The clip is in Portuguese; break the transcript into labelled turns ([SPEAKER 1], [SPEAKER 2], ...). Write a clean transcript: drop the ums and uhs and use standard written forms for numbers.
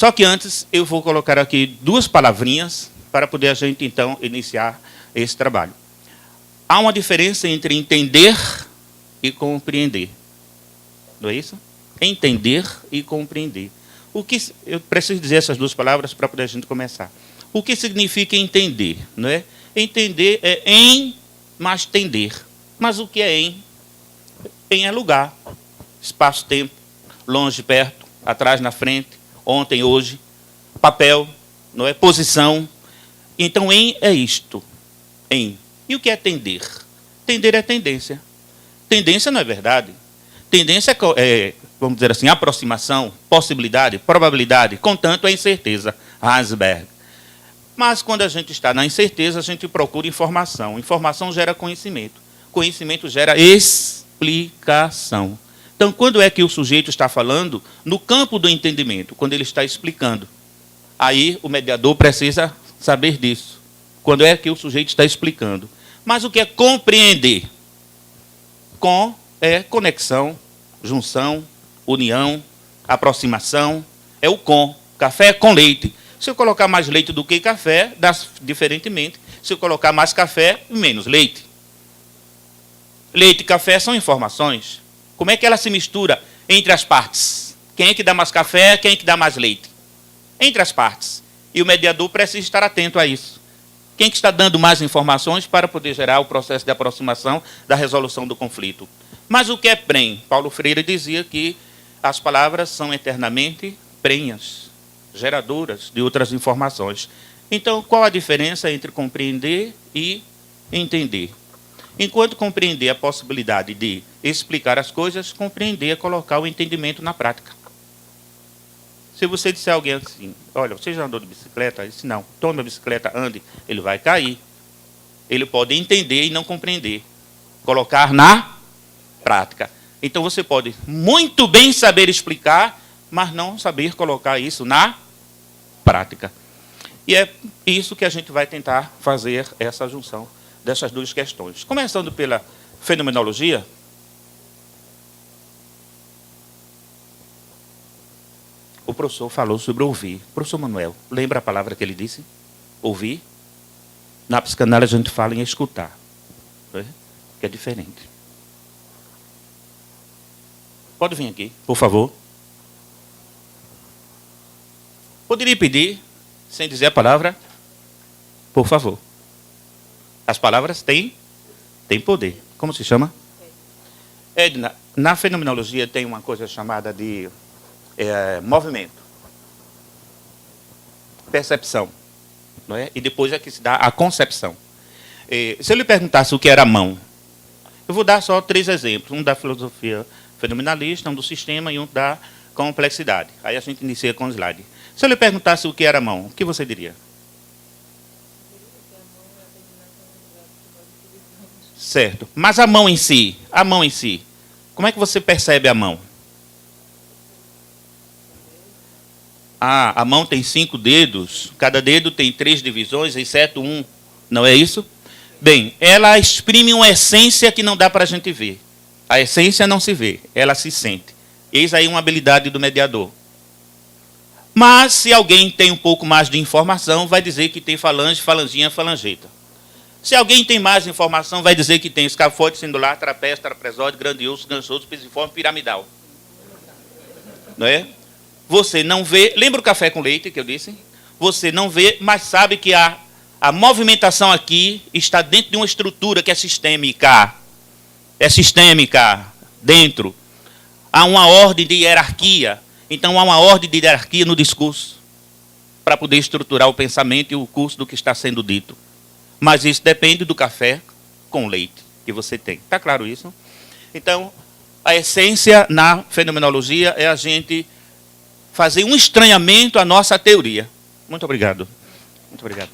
[SPEAKER 1] Só que antes eu vou colocar aqui duas palavrinhas para poder a gente, então, iniciar esse trabalho. Há uma diferença entre entender e compreender. Não é isso? Entender e compreender. Eu preciso dizer essas duas palavras para poder a gente começar. O que significa entender? Não é? Entender é em, mas tender. Mas o que é em? Em é lugar, espaço, tempo, longe, perto, atrás, na frente, ontem, hoje, papel, não é? Posição. Então, em é isto. Em. E o que é tender? Tender é tendência. Tendência não é verdade. Tendência é, vamos dizer assim, aproximação, possibilidade, probabilidade, contanto é incerteza. Heisenberg. Mas, quando a gente está na incerteza, a gente procura informação. Informação gera conhecimento. Conhecimento gera explicação. Então, quando é que o sujeito está falando? No campo do entendimento, quando ele está explicando. Aí, o mediador precisa saber disso. Quando é que o sujeito está explicando. Mas o que é compreender? Com é conexão, junção, união, aproximação. É o com. Café com leite. Se eu colocar mais leite do que café, dá diferentemente. Se eu colocar mais café, menos leite. Leite e café são informações. Como é que ela se mistura entre as partes? Quem é que dá mais café, quem é que dá mais leite? Entre as partes. E o mediador precisa estar atento a isso. Quem é que está dando mais informações para poder gerar o processo de aproximação da resolução do conflito? Mas o que é prem? Paulo Freire dizia que as palavras são eternamente prenhas, geradoras de outras informações. Então, qual a diferença entre compreender e entender? Enquanto compreender a possibilidade de explicar as coisas, compreender é colocar o entendimento na prática. Se você disser a alguém assim, olha, você já andou de bicicleta? Ele disse, não. Tome a bicicleta, ande. Ele vai cair. Ele pode entender e não compreender. Colocar na prática. Então, você pode muito bem saber explicar, mas não saber colocar isso na prática. E é isso que a gente vai tentar fazer, essa junção dessas duas questões. Começando pela fenomenologia. O professor falou sobre ouvir. Professor Manuel, lembra a palavra que ele disse? Ouvir. Na psicanálise a gente fala em escutar, que é diferente. Pode vir aqui, por favor. Poderia pedir, sem dizer a palavra, por favor. As palavras têm poder. Como se chama? Edna, na fenomenologia tem uma coisa chamada de movimento. Percepção. Não é? E depois é que se dá a concepção. Se eu lhe perguntasse o que era a mão, eu vou dar só 3 exemplos. Um da filosofia fenomenalista, um do sistema e um da complexidade. Aí a gente inicia com o slide. Se eu lhe perguntasse o que era a mão, o que você diria? Certo. Mas a mão em si, como é que você percebe a mão? Ah, a mão tem 5 dedos, cada dedo tem 3 divisões, exceto um, não é isso? Bem, ela exprime uma essência que não dá para a gente ver. A essência não se vê, ela se sente. Eis aí uma habilidade do mediador. Mas, se alguém tem um pouco mais de informação, vai dizer que tem falange, falanginha, falangeta. Se alguém tem mais informação, vai dizer que tem escafoide, sindular, trapézio, trapezóide, grandioso, ganchoso, pisiforme, piramidal. Não é? Você não vê... Lembra o café com leite que eu disse? Você não vê, mas sabe que a movimentação aqui está dentro de uma estrutura que é sistêmica. É sistêmica, dentro. Há uma ordem de hierarquia. Então, há uma ordem de hierarquia no discurso para poder estruturar o pensamento e o curso do que está sendo dito. Mas isso depende do café com leite que você tem. Está claro isso? Então, a essência na fenomenologia é a gente fazer um estranhamento à nossa teoria. Muito obrigado. Muito obrigado.